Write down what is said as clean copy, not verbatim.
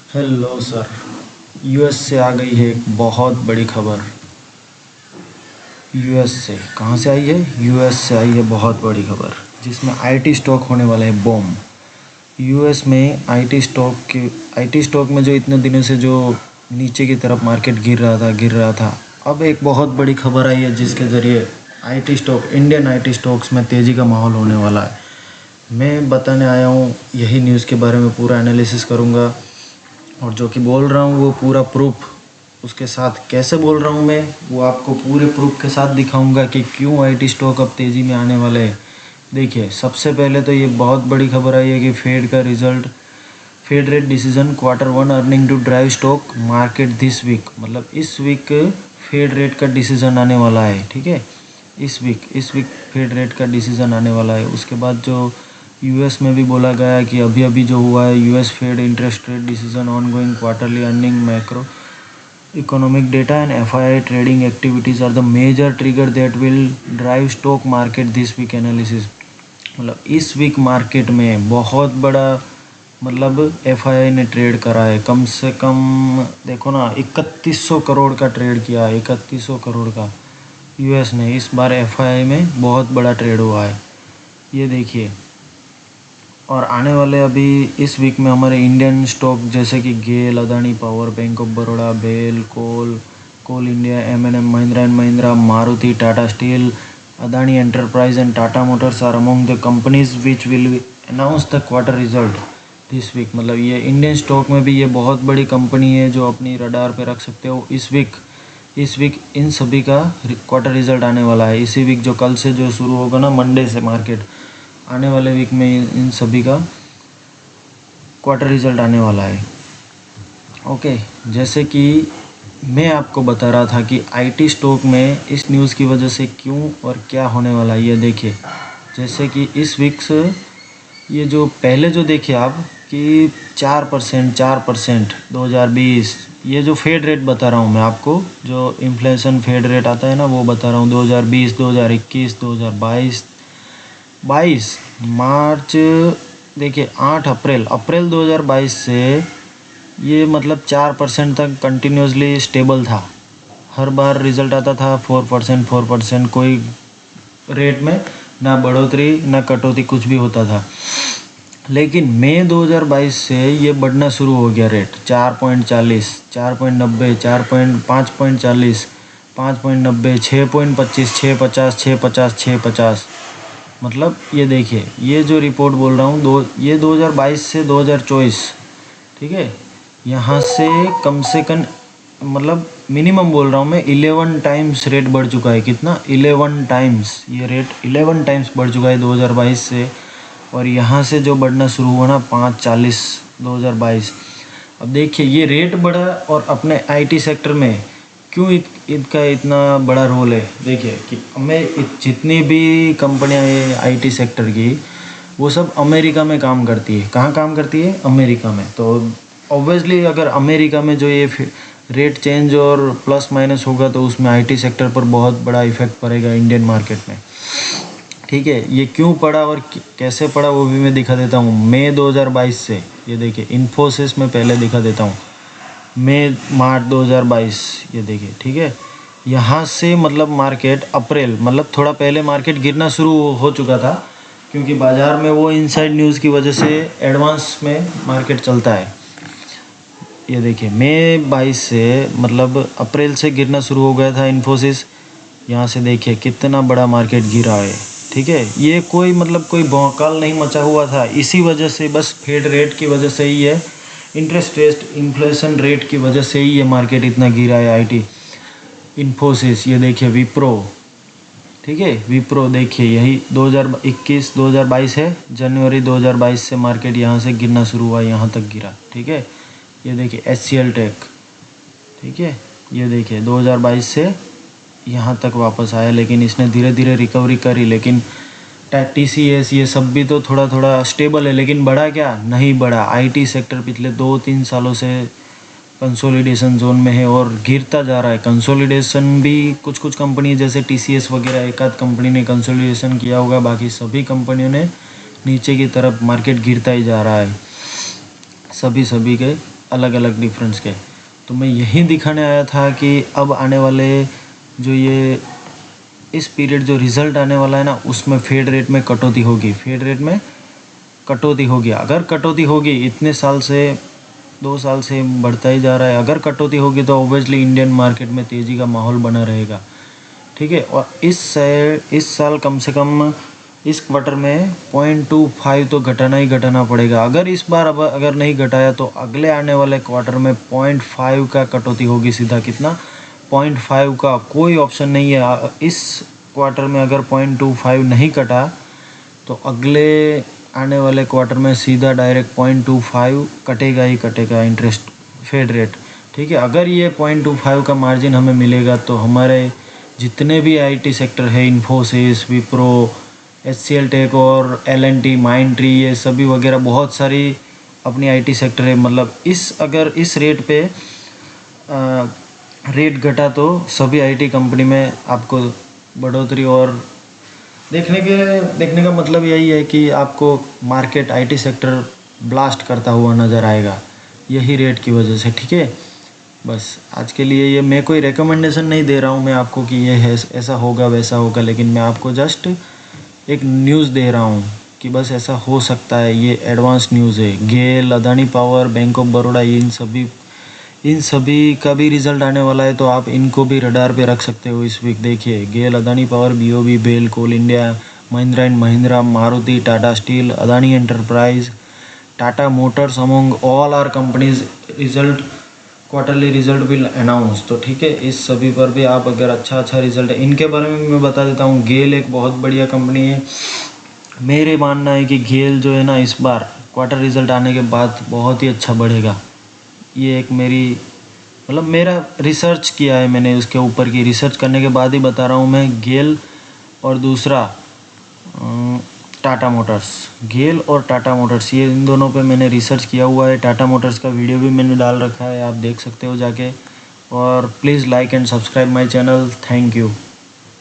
Hello sir. US से आ गई है एक बहुत बड़ी खबर। यूएस से कहाँ से आई है? यूएस से आई है बहुत बड़ी खबर जिसमें आईटी स्टॉक होने वाले हैं बॉम। यूएस में आईटी स्टॉक में जो इतने दिनों से जो नीचे की तरफ मार्केट गिर रहा था, अब एक बहुत बड़ी खबर आई है जिसके ज़रिए इंडियन आईटी स्टॉक्स में तेज़ी का माहौल होने वाला है। मैं बताने आया हूँ यही न्यूज़ के बारे में, पूरा एनालिसिस करूँगा और जो कि बोल रहा हूँ वो पूरा प्रूफ उसके साथ कैसे बोल रहा हूँ मैं वो आपको पूरे प्रूफ के साथ दिखाऊंगा कि क्यों आईटी स्टॉक अब तेज़ी में आने वाले हैं। देखिए, सबसे पहले तो ये बहुत बड़ी खबर आई है कि fed rate decision Q1 earning to drive stock market this week. मतलब इस वीक फेड रेट का डिसीजन आने वाला है। ठीक है, इस वीक फेड रेट का डिसीजन आने वाला है। उसके बाद जो यूएस में भी बोला गया कि अभी अभी जो हुआ है US fed interest rate decision ongoing quarterly earning macro economic data and FII trading activities are the major trigger that will drive stock market this week analysis. मतलब इस वीक मार्केट में बहुत बड़ा एफआईआई ने trade करा है। कम से कम देखो ना, 3100 करोड़ का ट्रेड किया है, 3100 करोड़ का यूएस ने इस बार एफआईआई में बहुत बड़ा ट्रेड हुआ है, ये देखिए। और आने वाले अभी इस वीक में हमारे इंडियन स्टॉक जैसे कि GAIL, Adani power, bank of Baroda, BEL, coal India, M Mahindra and Mahindra, Maruti, Tata steel, Adani enterprise and Tata motors are among the companies which will announce the quarter result this week. मतलब ये इंडियन स्टॉक में भी ये बहुत बड़ी कंपनी है जो अपनी रडार पे रख सकते हो। इस वीक इन सभी का क्वार्टर रिजल्ट आने वाला है। इसी वीक जो कल से जो शुरू होगा ना, मंडे से मार्केट, आने वाले वीक में इन सभी का क्वार्टर रिजल्ट आने वाला है। ओके, जैसे कि मैं आपको बता रहा था कि आईटी स्टॉक में इस न्यूज़ की वजह से क्यों और क्या होने वाला है, ये देखिए। जैसे कि इस वीक से ये जो पहले जो देखिए आप कि 4% 2020, ये जो फेड रेट बता रहा हूँ मैं आपको, जो इन्फ्लेशन फेड रेट आता है ना, वो बता रहा हूँ 2020, 2021, 2022 मार्च। देखिए 8 अप्रैल 2022 से ये 4% तक कंटिन्यूसली स्टेबल था। हर बार रिज़ल्ट आता था 4%, कोई रेट में ना बढ़ोतरी ना कटौती, कुछ भी होता था। लेकिन मई 2022 से ये बढ़ना शुरू हो गया रेट, 4.40, 4.90, 5.40, 5.90, 6.25, 6.50, 6.50, 6.50। मतलब ये देखिए, ये जो रिपोर्ट बोल रहा हूँ ये 2022 से 2024, ठीक है। यहाँ से कम से कम मिनिमम बोल रहा हूँ मैं, 11 टाइम्स रेट बढ़ चुका है। कितना? 11 टाइम्स। ये रेट 11 टाइम्स बढ़ चुका है 2022 से। और यहाँ से जो बढ़ना शुरू हुआ ना 5.40 2022। अब देखिए ये रेट बढ़ा और अपने आईटी सेक्टर में क्यों इनका इतना बड़ा रोल है। देखिए कि जितनी भी कंपनियां हैं आईटी सेक्टर की, वो सब अमेरिका में काम करती है। कहाँ काम करती है? अमेरिका में। तो ऑब्वियसली अगर अमेरिका में जो ये रेट चेंज और प्लस माइनस होगा तो उसमें आईटी सेक्टर पर बहुत बड़ा इफेक्ट पड़ेगा इंडियन मार्केट में। ठीक है, ये क्यों पड़ा और कैसे पड़ा वो भी मैं दिखा देता हूँ। मई 2022 से ये देखिए, इन्फोसिस में पहले दिखा देता हूँ, मार्च 2022, ये देखिए। ठीक है, यहाँ से मार्केट अप्रैल, थोड़ा पहले मार्केट गिरना शुरू हो चुका था, क्योंकि बाज़ार में वो इनसाइड न्यूज़ की वजह से एडवांस में मार्केट चलता है। ये देखिए मई 22 से अप्रैल से गिरना शुरू हो गया था इन्फोसिस। यहाँ से देखिए कितना बड़ा मार्केट गिरा है। ठीक है, ये कोई कोई भौकाल नहीं मचा हुआ था, इसी वजह से, बस फेड रेट की वजह से ही है, इंटरेस्ट रेट इन्फ्लेशन रेट की वजह से ही ये मार्केट इतना गिरा है। आईटी इन्फोसिस, ये देखिए विप्रो। ठीक है, विप्रो देखिए, यही 2022 है, जनवरी 2022 से मार्केट यहाँ से गिरना शुरू हुआ, यहाँ तक गिरा। ठीक है, ये देखिए HCL टेक। ठीक है, ये देखिए 2022 से यहाँ तक वापस आया, लेकिन इसने धीरे धीरे रिकवरी करी। लेकिन TCS ये सब भी तो थोड़ा थोड़ा स्टेबल है, लेकिन बढ़ा क्या? नहीं बढ़ा। आईटी सेक्टर पिछले 2-3 सालों से कंसोलिडेशन जोन में है और गिरता जा रहा है। कंसोलिडेशन भी कुछ कंपनी जैसे TCS वगैरह, एक आध कंपनी ने कंसोलिडेशन किया होगा, बाकी सभी कंपनियों ने नीचे की तरफ मार्केट गिरता ही जा रहा है। सभी के अलग अलग डिफरेंस के। तो मैं यही दिखाने आया था कि अब आने वाले जो ये इस पीरियड जो रिज़ल्ट आने वाला है ना, उसमें फेड रेट में कटौती होगी, फेड रेट में कटौती होगी। अगर कटौती होगी, इतने साल से 2 साल से बढ़ता ही जा रहा है, अगर कटौती होगी तो ऑब्वियसली इंडियन मार्केट में तेज़ी का माहौल बना रहेगा, ठीक है। और इस साल कम से कम इस क्वार्टर में 0.25 तो घटाना ही घटाना पड़ेगा। अगर इस बार अब अगर नहीं घटाया तो अगले आने वाले क्वार्टर में 0.5 का कटौती होगी। सीधा कितना? 0.5 का, कोई ऑप्शन नहीं है। इस क्वार्टर में अगर 0.25 नहीं कटा तो अगले आने वाले क्वार्टर में सीधा डायरेक्ट 0.25 कटेगा ही कटेगा इंटरेस्ट फेड रेट, ठीक है। अगर ये 0.25 का मार्जिन हमें मिलेगा तो हमारे जितने भी आईटी सेक्टर है, इन्फोसिस, विप्रो, HCL टेक और L&T, माइंडट्री, ये सभी वगैरह बहुत सारी अपनी आईटी सेक्टर है। मतलब अगर इस रेट पे रेट घटा तो सभी आईटी कंपनी में आपको बढ़ोतरी, और देखने का मतलब यही है कि आपको मार्केट आईटी सेक्टर ब्लास्ट करता हुआ नज़र आएगा, यही रेट की वजह से, ठीक है। बस आज के लिए ये, मैं कोई रिकमेंडेशन नहीं दे रहा हूँ मैं आपको कि ये है ऐसा होगा वैसा होगा, लेकिन मैं आपको जस्ट एक न्यूज़ दे रहा हूँ कि बस ऐसा हो सकता है। ये एडवांस न्यूज़ है। GAIL, Adani power, bank of Baroda, इन सभी का भी रिज़ल्ट आने वाला है, तो आप इनको भी रडार पे रख सकते हो इस वीक। देखिए, GAIL, Adani power, BOB, BEL, coal India, Mahindra and Mahindra, Maruti, Tata steel, Adani enterprise, Tata motors, among all are companies result, quarterly result will announce. तो ठीक है, इस सभी पर भी आप अगर अच्छा रिजल्ट है, इनके बारे में मैं बता देता हूँ। गेल एक बहुत बढ़िया कंपनी है। मेरे मानना है कि गेल जो है ना, इस बार क्वार्टर रिजल्ट आने के बाद बहुत ही अच्छा बढ़ेगा। ये एक मेरा रिसर्च किया है मैंने, उसके ऊपर की रिसर्च करने के बाद ही बता रहा हूँ मैं। गेल और दूसरा टाटा मोटर्स, गेल और टाटा मोटर्स, ये इन दोनों पे मैंने रिसर्च किया हुआ है। टाटा मोटर्स का वीडियो भी मैंने डाल रखा है, आप देख सकते हो जाके। और please like and subscribe my channel. Thank you.